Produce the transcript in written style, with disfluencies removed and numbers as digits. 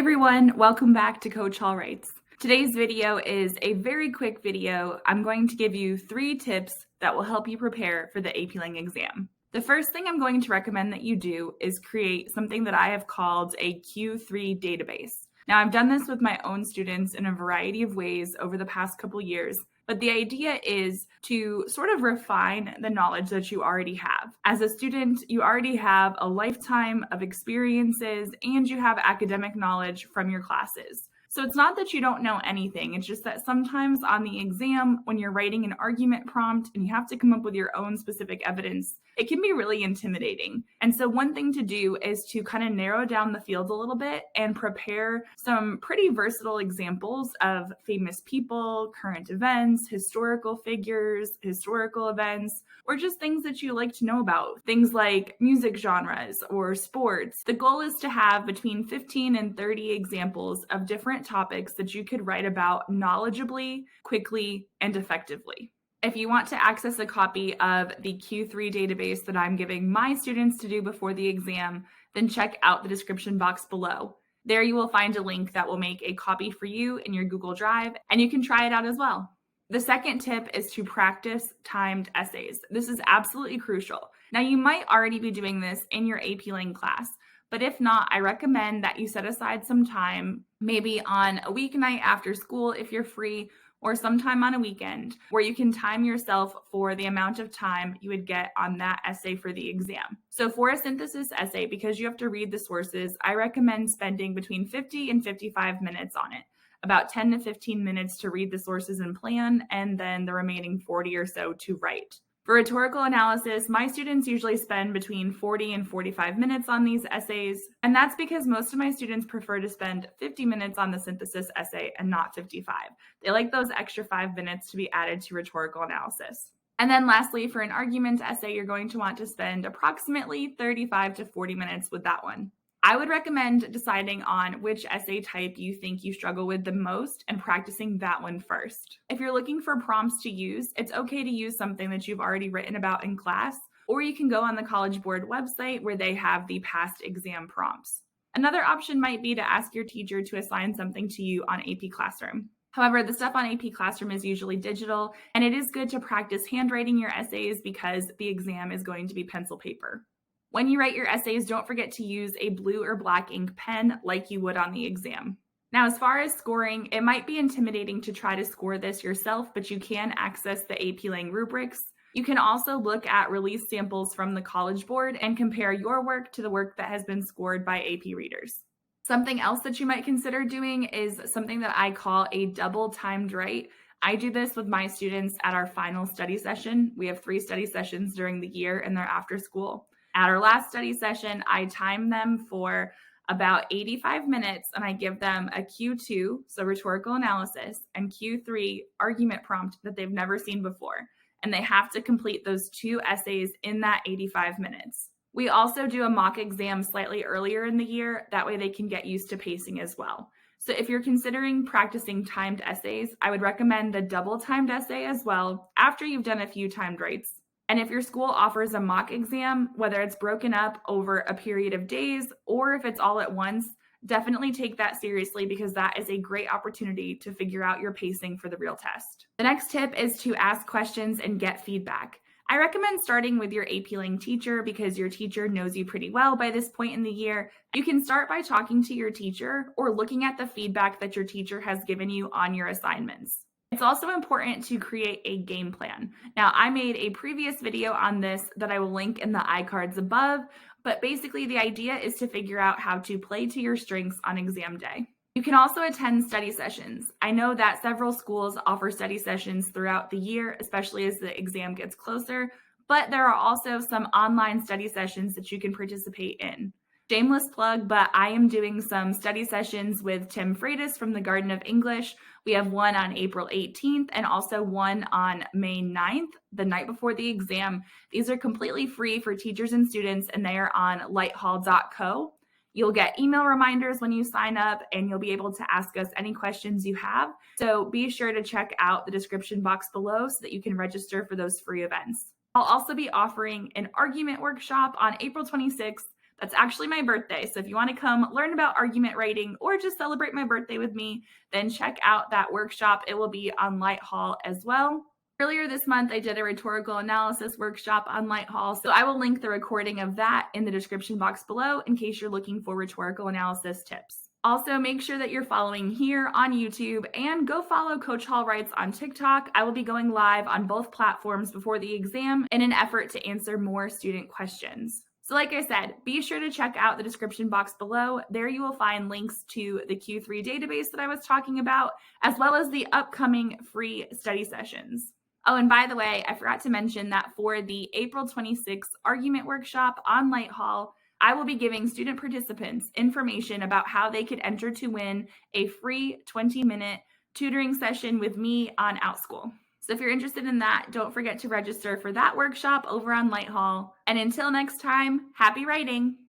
everyone, welcome back to Coach Hall Writes. Today's video is a very quick video. I'm going to give you 3 tips that will help you prepare for the AP Lang exam. The first thing I'm going to recommend that you do is create something that I have called a Q3 database. Now, I've done this with my own students in a variety of ways over the past couple years, but the idea is to sort of refine the knowledge that you already have. As a student, you already have a lifetime of experiences and you have academic knowledge from your classes. So it's not that you don't know anything. It's just that sometimes on the exam, when you're writing an argument prompt and you have to come up with your own specific evidence, it can be really intimidating. And so one thing to do is to kind of narrow down the field a little bit and prepare some pretty versatile examples of famous people, current events, historical figures, historical events, or just things that you like to know about. Things like music genres or sports. The goal is to have between 15 and 30 examples of different topics that you could write about knowledgeably, quickly, and effectively. If you want to access a copy of the Q3 database that I'm giving my students to do before the exam, then check out the description box below. There you will find a link that will make a copy for you in your Google Drive, and you can try it out as well. The second tip is to practice timed essays. This is absolutely crucial. Now, you might already be doing this in your AP Lang class, but if not, I recommend that you set aside some time, maybe on a weeknight after school if you're free, or sometime on a weekend, where you can time yourself for the amount of time you would get on that essay for the exam. So for a synthesis essay, because you have to read the sources, I recommend spending between 50 and 55 minutes on it. About 10 to 15 minutes to read the sources and plan, and then the remaining 40 or so to write. For rhetorical analysis, my students usually spend between 40 and 45 minutes on these essays, and that's because most of my students prefer to spend 50 minutes on the synthesis essay and not 55. They like those extra 5 minutes to be added to rhetorical analysis. And then lastly, for an argument essay, you're going to want to spend approximately 35 to 40 minutes with that one. I would recommend deciding on which essay type you think you struggle with the most and practicing that one first. If you're looking for prompts to use, it's okay to use something that you've already written about in class, or you can go on the College Board website where they have the past exam prompts. Another option might be to ask your teacher to assign something to you on AP Classroom. However, the stuff on AP Classroom is usually digital, and it is good to practice handwriting your essays because the exam is going to be pencil paper. When you write your essays, don't forget to use a blue or black ink pen like you would on the exam. Now, as far as scoring, it might be intimidating to try to score this yourself, but you can access the AP Lang rubrics. You can also look at release samples from the College Board and compare your work to the work that has been scored by AP readers. Something else that you might consider doing is something that I call a double timed write. I do this with my students at our final study session. We have 3 study sessions during the year and they're after school. At our last study session, I time them for about 85 minutes and I give them a Q2, so rhetorical analysis, and Q3 argument prompt that they've never seen before. And they have to complete those 2 essays in that 85 minutes. We also do a mock exam slightly earlier in the year. That way they can get used to pacing as well. So if you're considering practicing timed essays, I would recommend the double timed essay as well after you've done a few timed writes. And if your school offers a mock exam, whether it's broken up over a period of days or if it's all at once, definitely take that seriously because that is a great opportunity to figure out your pacing for the real test. The next tip is to ask questions and get feedback. I recommend starting with your AP Lang teacher because your teacher knows you pretty well by this point in the year. You can start by talking to your teacher or looking at the feedback that your teacher has given you on your assignments. It's also important to create a game plan. Now, I made a previous video on this that I will link in the iCards above, but basically the idea is to figure out how to play to your strengths on exam day. You can also attend study sessions. I know that several schools offer study sessions throughout the year, especially as the exam gets closer, but there are also some online study sessions that you can participate in. Shameless plug, but I am doing some study sessions with Tim Freitas from the Garden of English. We have one on April 18th and also one on May 9th, the night before the exam. These are completely free for teachers and students, and they are on lighthall.co. You'll get email reminders when you sign up, and you'll be able to ask us any questions you have. So be sure to check out the description box below so that you can register for those free events. I'll also be offering an argument workshop on April 26th That's actually my birthday. So if you want to come learn about argument writing or just celebrate my birthday with me, then check out that workshop. It will be on Lighthall as well. Earlier this month, I did a rhetorical analysis workshop on Lighthall, so I will link the recording of that in the description box below in case you're looking for rhetorical analysis tips. Also, make sure that you're following here on YouTube and go follow Coach Hall Writes on TikTok. I will be going live on both platforms before the exam in an effort to answer more student questions. So like I said, be sure to check out the description box below. There you will find links to the Q3 database that I was talking about, as well as the upcoming free study sessions. Oh, and by the way, I forgot to mention that for the April 26th argument workshop on Lighthall, I will be giving student participants information about how they could enter to win a free 20-minute tutoring session with me on OutSchool. So if you're interested in that, don't forget to register for that workshop over on Lighthall. And until next time, happy writing!